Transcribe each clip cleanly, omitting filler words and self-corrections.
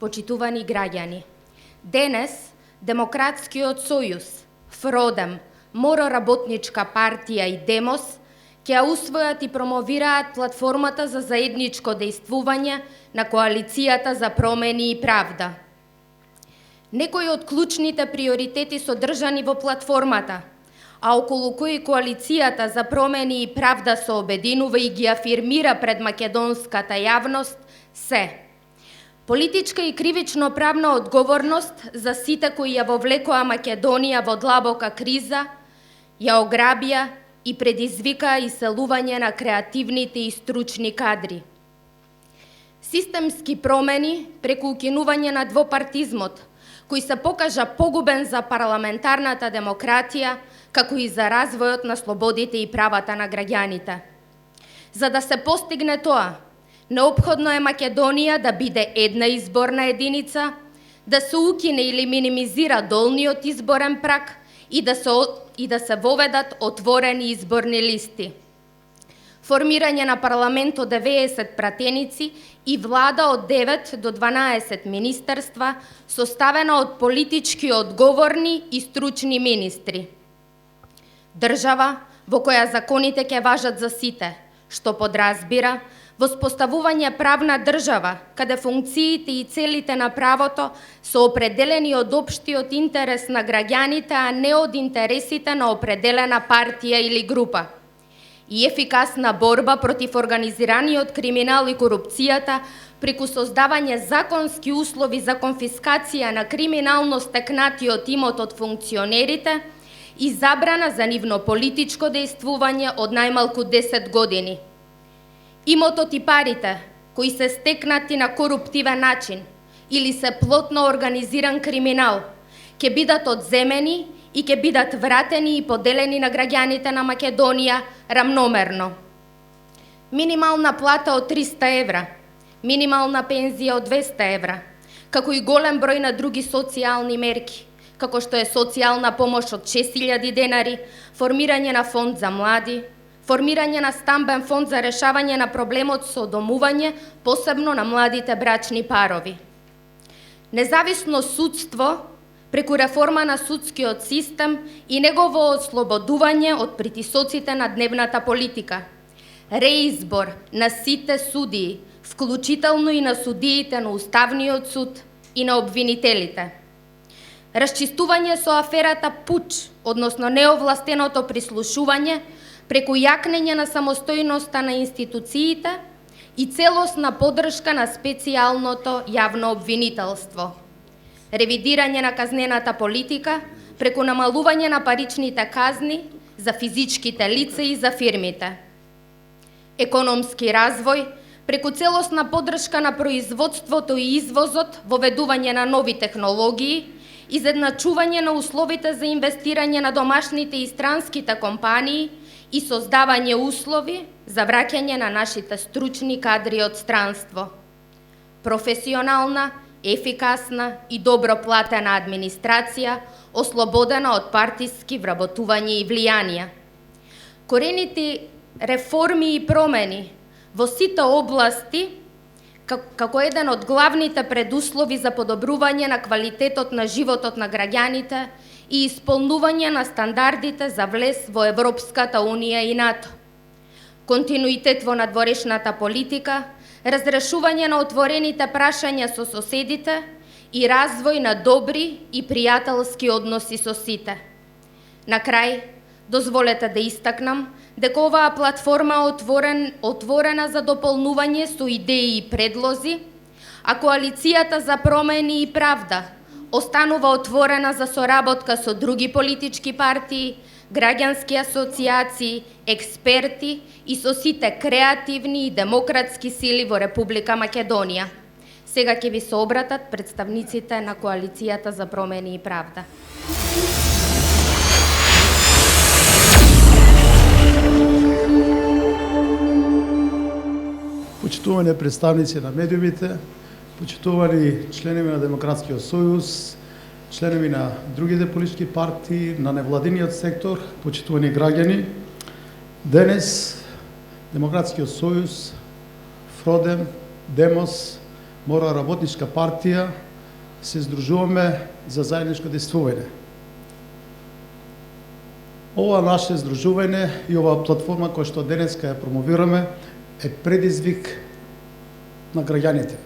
почитувани граѓани. Денес Демократскиот сојуз, ФРОДЕМ, Моро работничка партија и ДЕМОС ќе ја усвојат и промовираат платформата за заедничко дејствување на коалицијата за промени и правда. Некои од клучните приоритети содржани во платформата, а околу кои коалицијата за промени и правда се обединува и ги афирмира пред македонската јавност се: политичка и кривично-правна одговорност за сите кои ја вовлекоа Македонија во длабока криза, ја ограбија и предизвикаа иселување на креативните и стручни кадри. Системски промени преку укинување на двопартизмот, кој се покажа погубен за парламентарната демократија, како и за развојот на слободите и правата на граѓаните. За да се постигне тоа, неопходно е Македонија да биде една изборна единица, да се укине или минимизира долниот изборен праг и да се воведат отворени изборни листи. Формирање на парламент од 90 пратеници и влада од 9 до 12 министерства, составена од политички одговорни и стручни министри. Држава во која законите ќе важат за сите, што подразбира воспоставување правна држава, каде функциите и целите на правото се определени од општиот интерес на граѓаните, а не од интересите на определена партија или група. И ефикасна борба против организираниот криминал и корупцијата преку создавање законски услови за конфискација на криминално стекнатиот имот од функционерите и забрана за нивно политичко дејствување од најмалку 10 години. Имотот и парите, кои се стекнати на коруптивен начин или се плод на организиран криминал, ќе бидат одземени и ќе бидат вратени и поделени на граѓаните на Македонија рамномерно. Минимална плата од 300 евра, минимална пензија од 200 евра, како и голем број на други социјални мерки, како што е социјална помош од 6000 денари, формирање на фонд за млади, формирање на стамбен фонд за решавање на проблемот со домување, посебно на младите брачни парови. Независно судство преку реформа на судскиот систем и негово ослободување од притисоците на дневната политика. Реизбор на сите судии, вклучително и на судиите на Уставниот суд и на обвинителите. Расчистување со аферата Пуч, односно неовластеното прислушување, преку јакнење на самостојноста на институциите и целосна поддршка на специјалното јавно обвинителство. Ревидирање на казнената политика преку намалување на паричните казни за физичките лица и за фирмите. Економски развој преку целосна поддршка на производството и извозот, воведување на нови технологии, изедначување на условите за инвестирање на домашните и странските компании и создавање услови за враќање на нашите стручни кадри од странство. Професионална, ефикасна и добро платена администрација, ослободена од партиски вработување и влијанија. Корените реформи и промени во сите области, како еден од главните предуслови за подобрување на квалитетот на животот на граѓаните и исполнување на стандардите за влез во Европската Унија и НАТО. Континуитет во надворешната политика, разрешување на отворените прашања со соседите и развој на добри и пријателски односи со сите. На крај, дозволете да истакнам дека оваа платформа е отворена за дополнување со идеи и предлози, а коалицијата за промени и правда останува отворена за соработка со други политички партии, граѓански асоциации, експерти и со сите креативни и демократски сили во Република Македонија. Сега ќе ви се обратат представниците на коалицијата за промени и правда. Почитувани представници на медиумите, почитувани членови на Демократскиот сојуз, членови на другите политички партии, на невладиниот сектор, почитувани граѓани, денес Демократскиот сојуз, ФРОДЕМ, ДЕМОС, Мора работничка партија се здружуваме за заедничко действување. Ова наше здружување и ова платформа која што денеска ја промовираме е предизвик на граѓаните.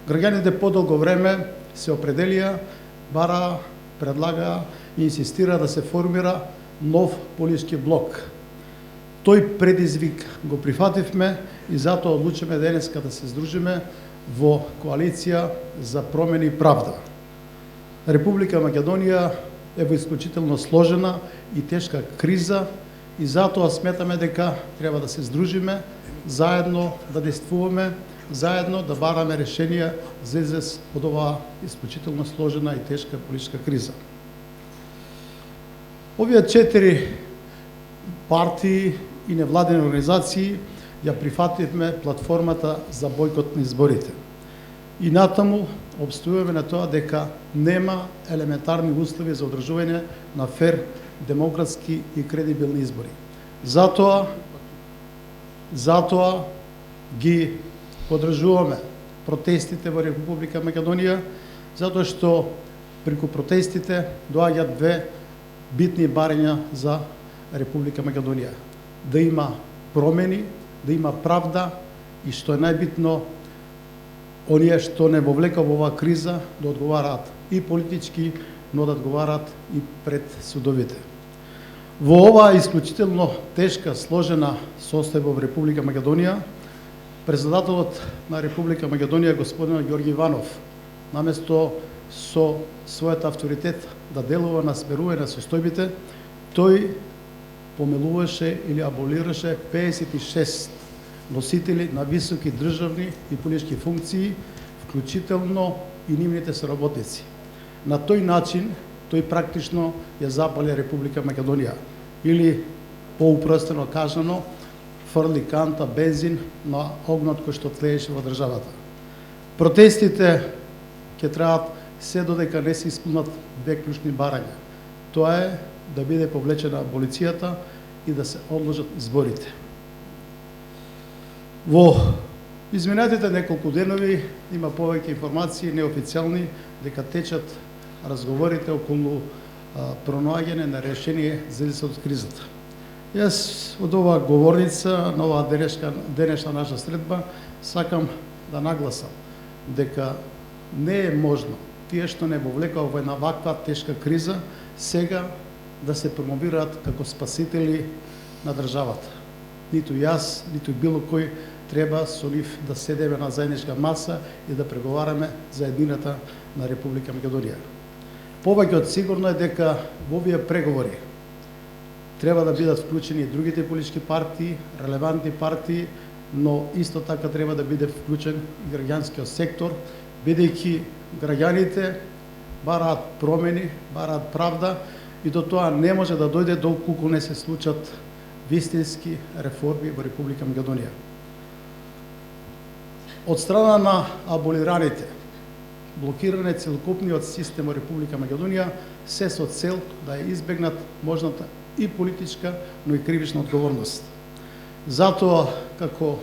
Граѓаните подолго време се определија, бара, предлага и инсистира да се формира нов политички блок. Тој предизвик го прифативме и затоа одлучиме денеска да се здружиме во коалиција за промени и правда. Република Македонија е во исклучително сложена и тешка криза и затоа сметаме дека треба да се здружиме, заедно да действуваме, заедно да бараме решенија за излез од оваа исклучително сложена и тешка политичка криза. Овие 4 партии и невладени организации ја прифативме платформата за бойкот на изборите. И натаму обстојуваме на тоа дека нема елементарни услови за одржување на фер, демократски и кредибилни избори. Затоа ги поддржуваме протестите во Република Македонија, затоа што преку протестите доаѓаат две битни барања за Република Македонија. Да има промени, да има правда и што е најбитно, оние што не вовлека во оваа криза да одговараат и политички, но да одговараат и пред судовите. Во оваа исклучително тешка, сложена состојба во Република Македонија, председателот на Република Македонија господин Ѓорѓе Иванов, наместо со својот авторитет да делува на смерување на состојбите, тој помилуваше или аболираше 56 носители на високи државни и политички функции, вклучително и нивните соработници. На тој начин, тој практично ја запали Република Македонија, или поупростено кажано, фрли канта бензин на огнот кој што тлееше во државата. Протестите ќе траат се додека не се исполнат две клучни барања. Тоа е да биде повлечена аболицијата и да се одложат изборите. Во изминатите неколку денови има повеќе информации неофицијални дека течат разговорите околу пронаоѓање на решение за излез од кризата. Јас од оваа говорница на оваа денешна наша средба сакам да нагласам дека не е можно тие што не вовлекаа во една ваква тешка криза сега да се промовираат како спасители на државата. Ниту јас, ниту било кој треба со нив да седеме на заедничка маса и да преговараме за едината на Република Македонија. Повеќе од сигурно е дека во овие преговори треба да бидат вклучени и другите политички партии, релевантни партии, но исто така треба да биде вклучен и граѓанскиот сектор, бидејќи граѓаните бараат промени, бараат правда и до тоа не може да дојде доколку не се случат вистински реформи во Република Македонија. Од страна на аболираните, блокиране целокупниот систем во Република Македонија се со цел да ја избегнат можната и политичка, но и кривична одговорност. Затоа, како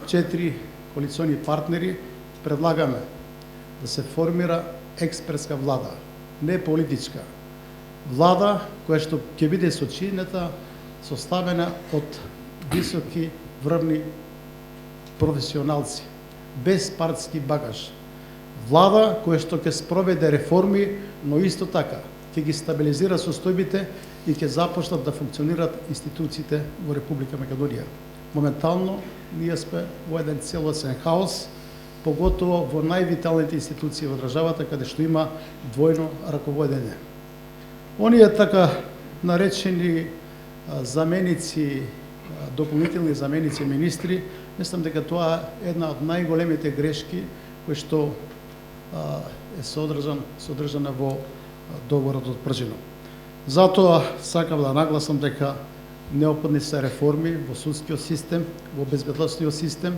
4 коалициони партнери, предлагаме да се формира експертска влада, не политичка. Влада која што ќе биде составена од високи врвни професионалци, без партски багаж. Влада која што ќе спроведе реформи, но исто така ќе ги стабилизира состојбите и ќе започнат да функционираат институциите во Република Македонија. Моментално ние сме во еден целосен хаос, поготово во највиталните институции во државата, каде што има двојно раководење. Оние така наречени заменици, дополнителни заменици министри, мислам дека тоа е една од најголемите грешки кои што е содржана во договорот од Пржино. Затоа сакам да нагласам дека неопходни се реформи во судскиот систем, во безбедносниот систем,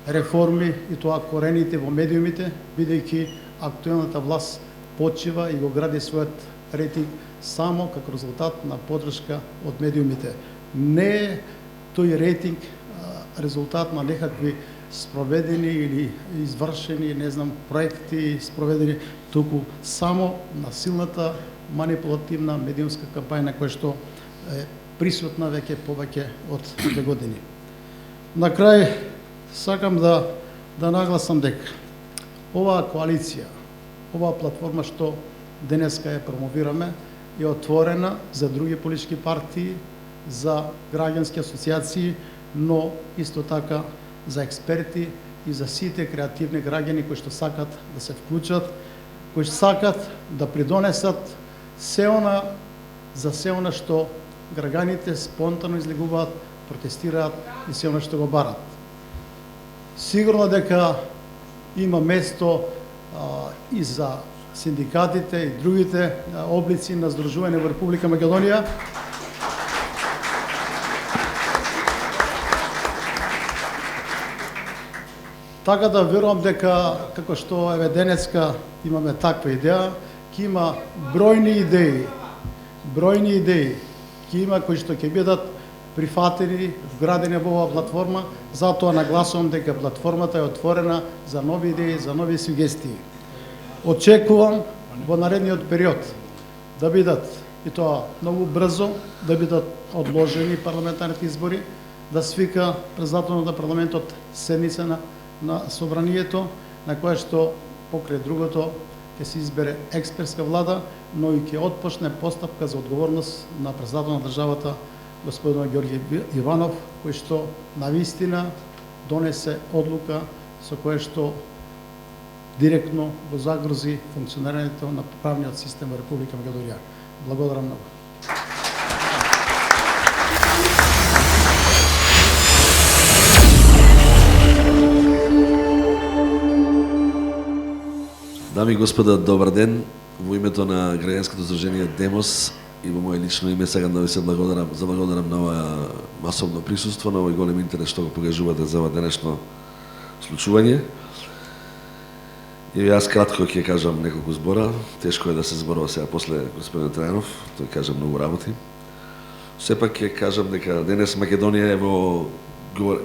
реформи и тоа корените во медиумите, бидејќи актуелната власт почива и го гради својот рейтинг само како резултат на поддршка од медиумите. Не е тој рейтинг резултат на некакви спроведени или извршени, не знам, проекти спроведени, туку само на силната манипулативна медиумска кампања која што е присутна веќе повеќе од 2 години. На крај сакам да нагласам дека оваа коалиција, оваа платформа што денеска ја промовираме, е отворена за други политички партии, за граѓански асоциации, но исто така за експерти и за сите креативни граѓани кои што сакат да се вклучат, кои сакат да придонесат за се она што граѓаните спонтано излегуваат, протестираат и се она што го барат. Сигурно дека има место и за синдикатите и другите облици на здружување во Република Македонија. Така да верувам дека, како што еве денеска имаме таква идеја, ќе има бројни идеи, ќе има кои што ќе бидат прифатени, вградени во оваа платформа, затоа нагласувам дека платформата е отворена за нови идеи, за нови сугестии. Очекувам во наредниот период да бидат, и тоа многу брзо, да бидат одложени парламентарните избори, да свика председателот на парламентот седница на собранието, на која што покрај другото ќе се избере експертска влада, но и ќе отпочне постапка за одговорност на председателот на државата господин Ѓорѓе Иванов, кој што навистина донесе одлука со која што директно го загрози функционирањето на правниот систем во Република Македонија. Благодарам многу. Дами и господа, добар ден. Во името на граѓанското здружение Демос и во мое лично име сакам да ви се заблагодарам на ова масовно присуство, на овој голем интерес што го покажувате за ова денешно случување. И јас кратко ќе кажам неколку збора. Тешко е да се зборува сега после господин Трајанов, тој кажа многу работи. Сепак ќе кажам дека денес Македонија е во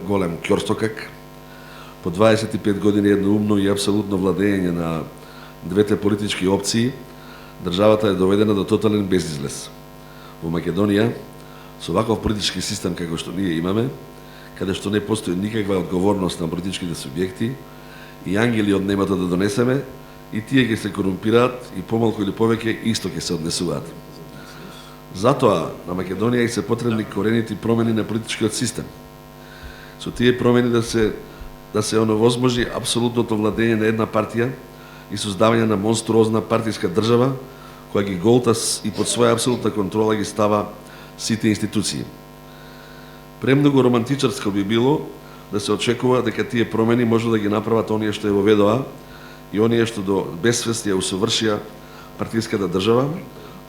голем ќорстокак. По 25 години едноумно и апсолутно владење на двете политички опции, државата е доведена до тотален безизлез. Во Македонија, со ваков политички систем како што ние имаме, каде што не постои никаква одговорност на политичките субјекти, и ангели од небото да донесеме, и тие ќе се корумпираат и помалку или повеќе исто ќе се однесуваат. Затоа на Македонија и се потребни корените промени на политичкиот систем. Со тие промени да се оновозможи апсолутното владење на една партија и создавање на монструозна партиска држава која ги голта и под своја апсолутна контрола ги става сите институции. Премногу романтичарско би било да се очекува дека тие промени може да ги направат оние што ја воведоа и оние што до безсвест ја усовршија партиската држава,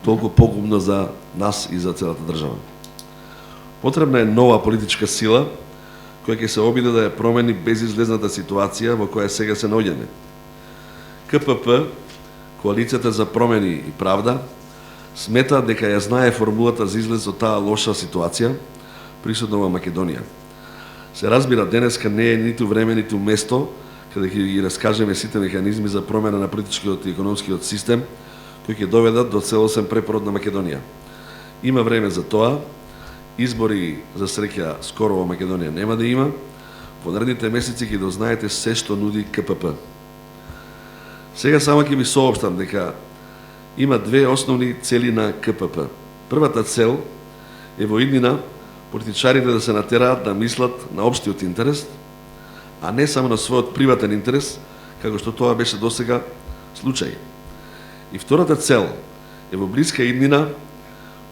толку погубно за нас и за целата држава. Потребна е нова политичка сила која ќе се обиде да ја промени безизлезната ситуација во која сега се наоѓаме. КПП, Коалицијата за промени и правда, смета дека ја знае формулата за излез од таа лоша ситуација присутна во Македонија. Се разбира, денеска не е ниту време, ниту место каде ќе ги раскажеме сите механизми за промена на политичкиот и економскиот систем кои ќе доведат до целосен препород на Македонија. Има време за тоа. Избори за среќа скоро во Македонија нема да има. Во наредните месеци ќе дознаете се што нуди КПП. Сега само ќе ви соопштам дека има две основни цели на КПП. Првата цел е во иднина политичарите да се натераат да мислат на општиот интерес, а не само на својот приватен интерес, како што тоа беше досега случај. И втората цел е во блиска иднина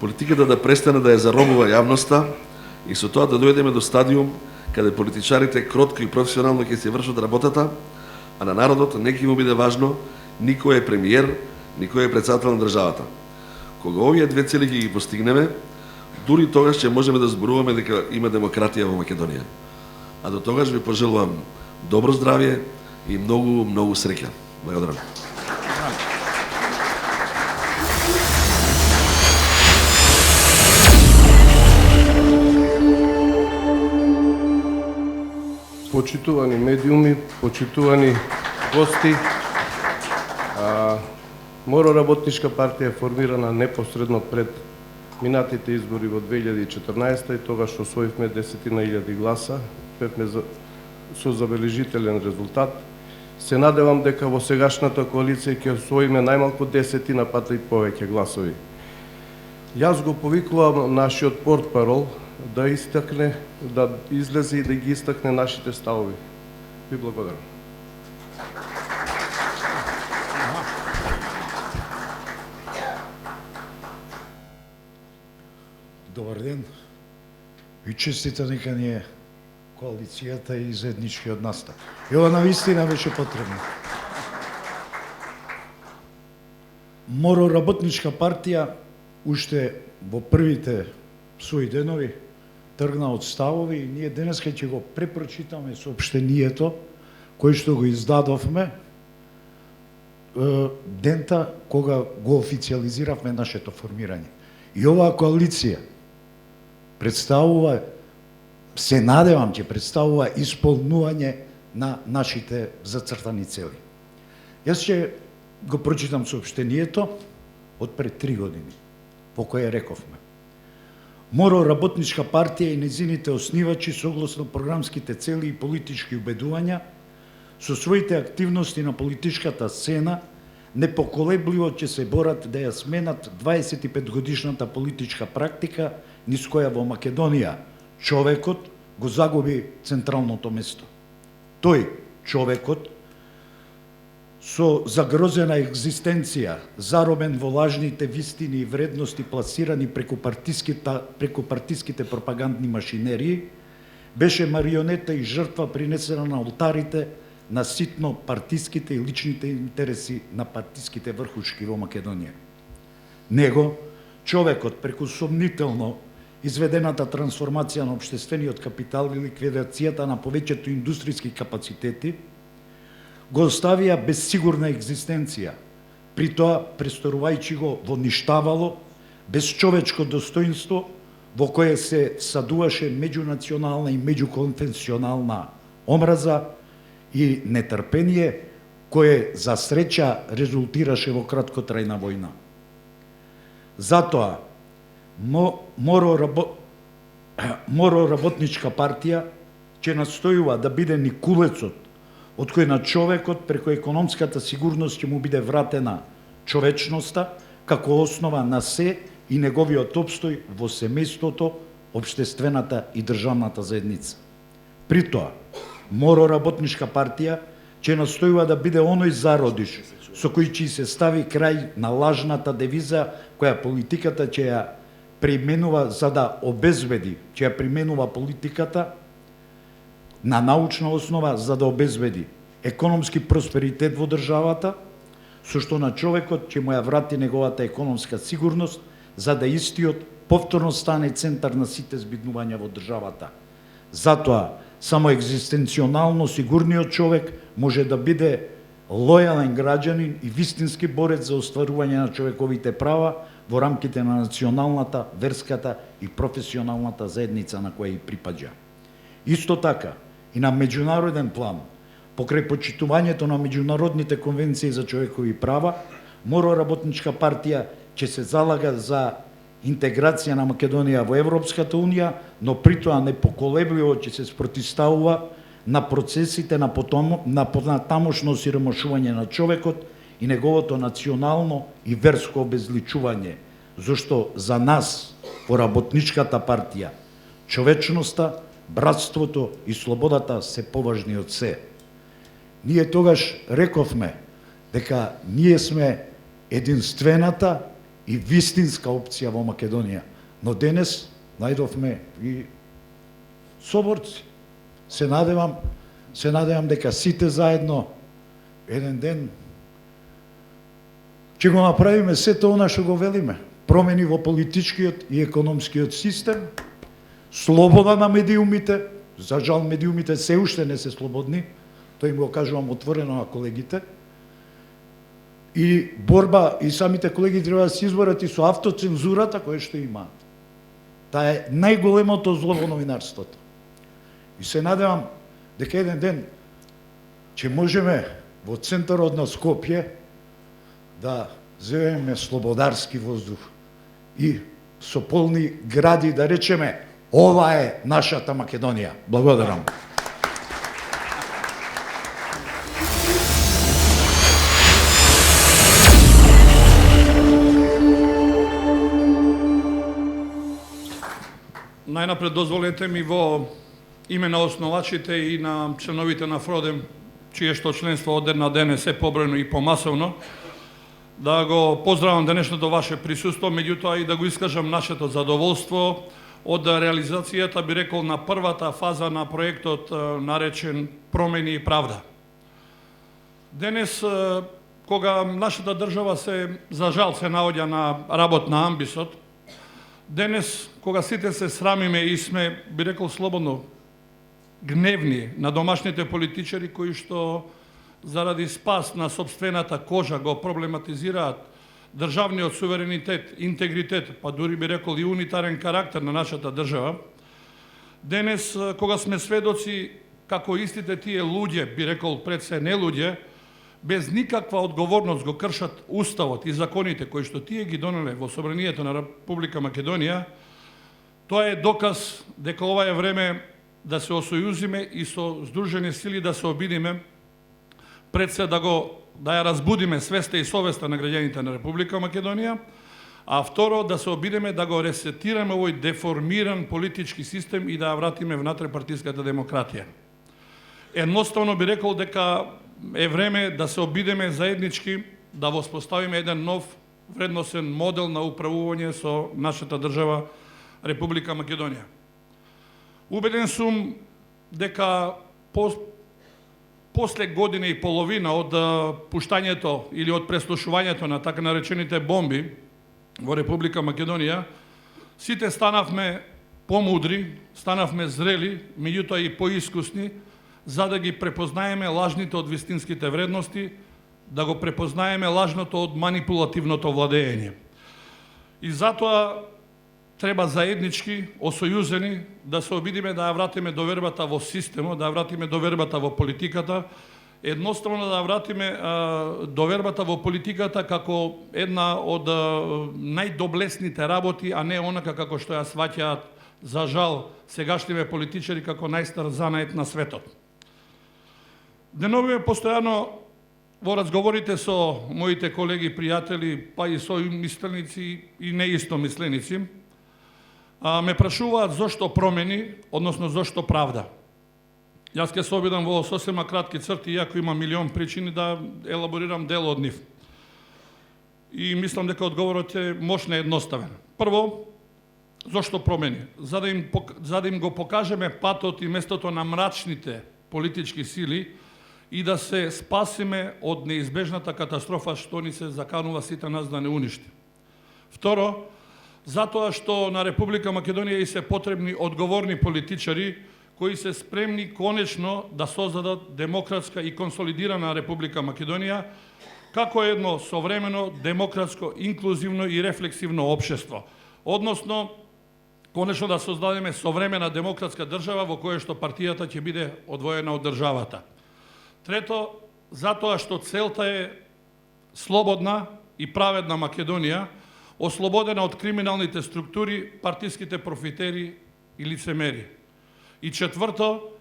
политиката да престане да ја заробува јавноста и со тоа да дојдеме до стадиум каде политичарите кротко и професионално ќе се вршат работата, а на народот не ќе му биде важно ни кој е премиер, ни кој е председател на државата. Кога овие две цели ќе ги постигнеме, дури тогаш ќе можеме да зборуваме дека има демократија во Македонија. А до тогаш ви пожелувам добро здравје и многу среќа. Благодарам. почитувани медиуми, почитувани гости, Моро работничка партија е формирана непосредно пред минатите избори во 2014 и тогаш освоивме 10.000 гласа, бевме со забележителен резултат. Се надевам дека во сегашната коалиција ќе освоиме најмалку 10 пати повеќе гласови. Јас го повикувам нашиот портпарол да истакне, да излезе и да ги истакне нашите ставови. Ви благодарам. Добар ден. Ви честита нека ни е коалицијата и заедничкиот настап. И ова навистина беше потребно. Моро работничка партија уште во првите своји денови тргна од ставови и ние денеска ќе го препрочитаме соопштението кој што го издадовме дента кога го официализиравме нашето формирање. И оваа коалиција представува, се надевам ќе представува исполнување на нашите зацртани цели. Јас ќе го прочитам соопштението од пред 3 години, по кое рековме. Моро работничка партија и незините основачи согласно програмските цели и политички убедувања со своите активности на политичката сцена непоколебливо ќе се борат да ја сменат 25 годишната политичка практика низ која во Македонија човекот го загуби централното место. Тој, човекот, со загрозена екзистенција, заробен во лажните вистини и вредности пласирани преку партиските пропагандни машинерии, беше марионета и жртва принесена на олтарите на ситно партиските и личните интереси на партиските врхушки во Македонија. Него, човекот, преку сомнително изведената трансформација на општествениот капитал и ликвидацијата на повеќето индустријски капацитети, го оставија без сигурна екзистенција, при тоа престорувајќи го во ништавало, без човечко достоинство, во кое се садуваше меѓунационална и меѓуконфесионална омраза и нетрпение, кое за среќа резултираше во краткотрајна војна. Затоа, Моро работничка партија ќе настојува да биде никулецот од кој на човекот преку економската сигурност ќе му биде вратена човечноста како основа на се и неговиот обстој во семејството, општествената и државната заедница. При тоа, Моро работничка партија ќе настојува да биде оној зародиш со кој ќе се стави крај на лажната девиза која политиката ќе ја применува за да обезбеди, ќе ја применува политиката на научна основа за да обезбеди економски просперитет во државата, со што на човекот ќе му ја врати неговата економска сигурност, за да истиот повторно стане центар на сите збиднувања во државата. Затоа, само екзистенционално сигурниот човек може да биде лојален граѓанин и вистински борец за остварување на човековите права во рамките на националната, верската и професионалната заедница на која и припаѓа. Исто така, и на меѓународен план, покрај почитувањето на меѓународните конвенции за човекови права, Моро работничка партија ќе се залага за интеграција на Македонија во Европската унија, но при тоа непоколебливо ќе се спротивставува на процесите на понатамошно осиромашување на човекот и неговото национално и верско обезличување, зашто за нас, во работничката партија, човечноста, братството и слободата се поважни од се. Ние тогаш рековме дека ние сме единствената и вистинска опција во Македонија, но денес најдовме и соборци. Се надевам дека сите заедно еден ден ќе го направиме сето она што го велиме. Промени во политичкиот и економскиот систем, слобода на медиумите, за жал медиумите се уште не се слободни, тоа им го кажувам отворено на колегите, и борба, и самите колеги треба да се изборат и со автоцензурата која што имаат. Таа е најголемото зло во новинарството. И се надевам дека еден ден ќе можеме во центарот на Скопје да земеме слободарски воздух и со полни гради да речеме ова е нашата Македонија. Благодарам. Најнапред дозволете ми во име на основачите и на членовите на Фродем, чие што членство од ден на ден е се побројно и помасовно, да го поздравам денешното ваше присуство, меѓутоа и да го искажам нашето задоволство од реализацијата, би рекол, на првата фаза на проектот наречен Промени и правда. Денес, кога нашата држава за жал се наоѓа на работ на амбисот, денес, кога сите се срамиме и сме, би рекол слободно, гневни на домашните политичари кои што заради спас на собствената кожа го проблематизираат државниот суверенитет, интегритет, па дури би рекол и унитарен карактер на нашата држава, денес, кога сме сведоци како истите тие луѓе, би рекол пред се не луѓе, без никаква одговорност го кршат уставот и законите кои што тие ги донеле во собранието на Република Македонија, тоа е доказ дека ова е време да се осојузиме и со здружени сили да се обидиме пред се да ја разбудиме свеста и совеста на граѓаните на Република Македонија, а второ да се обидиме да го ресетираме овој деформиран политички систем и да ја вратиме внатре-партиската демократија. Едноставно би рекол дека е време да се обидеме заеднички да воспоставиме еден нов вредносен модел на управување со нашата држава Република Македонија. Убеден сум дека после година и половина од пуштањето или од преслушувањето на така наречените бомби во Република Македонија, сите станавме помудри, станавме зрели, меѓутоа и поискусни, за да ги препознаеме лажните од вистинските вредности, да го препознаеме лажното од манипулативното владење. И затоа треба заеднички, осојузени, да се обидиме да ја вратиме довербата во системот, да ја вратиме довербата во политиката, едноставно да ја вратиме довербата во политиката како една од најдоблесните работи, а не онака како што ја сваќаат, за жал, сегашниве политичари како најстар занает на светот. Деновиве постојано во разговорите со моите колеги, пријатели, па и со мисленици и неистомисленици, ме прашуваат зошто промени, односно зошто правда. Јас ќе се обидам во сосема кратки црти, иако има милион причини, да елаборирам дел од нив. И мислам дека одговорот е мощно едноставен. Прво, зошто промени? За да им го покажеме патот и местото на мрачните политички сили и да се спасиме од неизбежната катастрофа што ни се заканува сите нас да не уништи. Второ, затоа што на Република Македонија и се потребни одговорни политичари кои се спремни конечно да создадат демократска и консолидирана Република Македонија како едно современо, демократско, инклузивно и рефлексивно општество. Односно, конечно да создадеме современа демократска држава во која што партијата ќе биде одвоена од државата. Трето, затоа што целта е слободна и праведна Македонија, ослободена од криминалните структури, партиските профитери и лицемери. И четврто,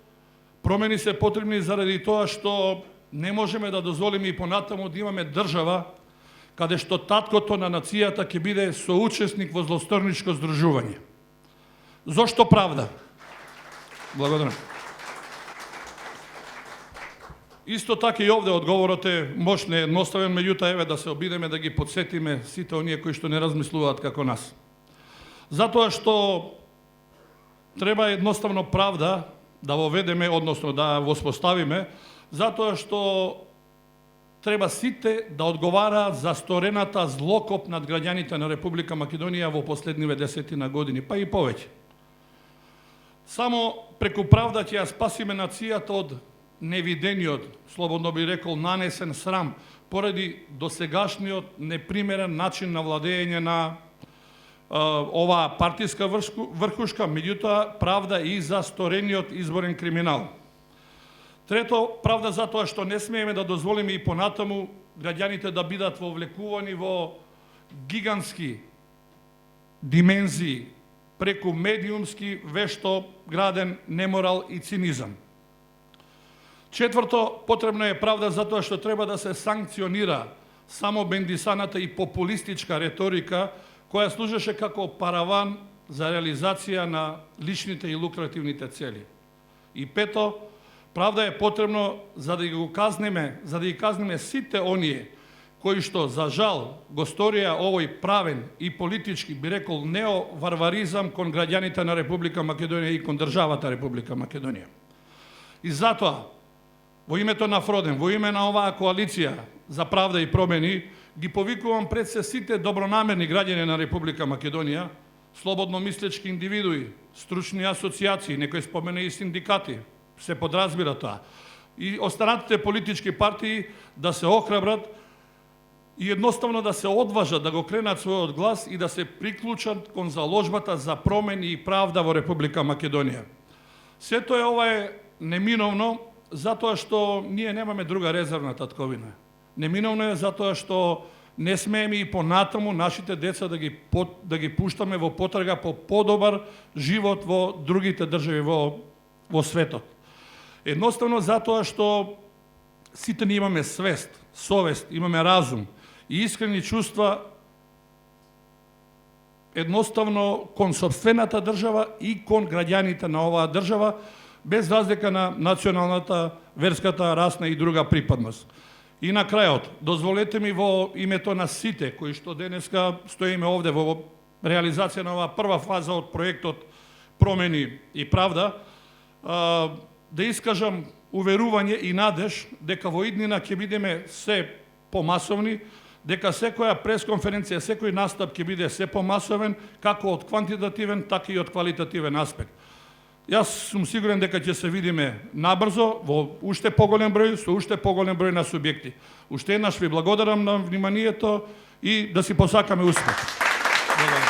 промени се потребни заради тоа што не можеме да дозволиме и понатаму да имаме држава каде што таткото на нацијата ќе биде соучесник во злосторничко здружување. Зошто правда? Благодарам. Исто така и овде одговорот е мощно едноставен, меѓутоа еве да се обидеме да ги подсетиме сите оние кои што не размислуваат како нас. Затоа што треба едноставно правда да воведеме, односно да воспоставиме, затоа што треба сите да одговараат за сторената злокоп над граѓаните на Република Македонија во последниве 10 години, па и повеќе. Само преку правда ќе ја спасиме нацијата од невидениот, слободно би рекол, нанесен срам поради досегашниот непримерен начин на владење на оваа партиска врхушка, меѓутоа правда и за сторениот изборен криминал. Трето, правда затоа што не смееме да дозволиме и понатаму граѓаните да бидат вовлекувани во гигантски димензии преку медиумски вешто граден неморал и цинизам. Четврто, потребно е правда затоа што треба да се санкционира само бендисаната и популистичка реторика која служеше како параван за реализација на личните и лукративните цели. И пето, правда е потребно за да ги казнеме сите оние кои што за жал го сторија овој правен и политички, би рекол, неоварваризам кон граѓаните на Република Македонија и кон државата Република Македонија. И затоа, во името на Фроден, во име на оваа коалиција за правда и промени, ги повикувам пред се сите добронамерни граѓани на Република Македонија, слободно мислечки индивидуи, стручни асоцијации, некој спомена и синдикати, се подразбира тоа, и останатите политички партии да се охрабрат и едноставно да се одважат да го кренат својот глас и да се приклучат кон заложбата за промени и правда во Република Македонија. Сето ова е неминовно, затоа што ние немаме друга резервна татковина. Неминовно е затоа што не смееме и понатаму нашите деца да ги пуштаме во потрага по подобар живот во другите држави во светот. Едноставно затоа што сите ние имаме свест, совест, имаме разум и искрени чувства едноставно кон сопствената држава и кон граѓаните на оваа држава, без разлика на националната, верската, расна и друга припадност. И на крајот, дозволете ми во името на сите кои што денеска стоиме овде во реализација на оваа прва фаза од проектот Промени и правда, да искажам уверување и надеж дека во иднина ќе бидеме се помасовни, дека секоја пресконференција, секој настап ќе биде се помасовен, како од квантитативен, така и од квалитативен аспект. Јас сум сигурен дека ќе се видиме набрзо, во уште поголем број, со уште поголем број на субјекти. Уште еднаш ви благодарам на вниманието и да си посакаме успех. Благодарам.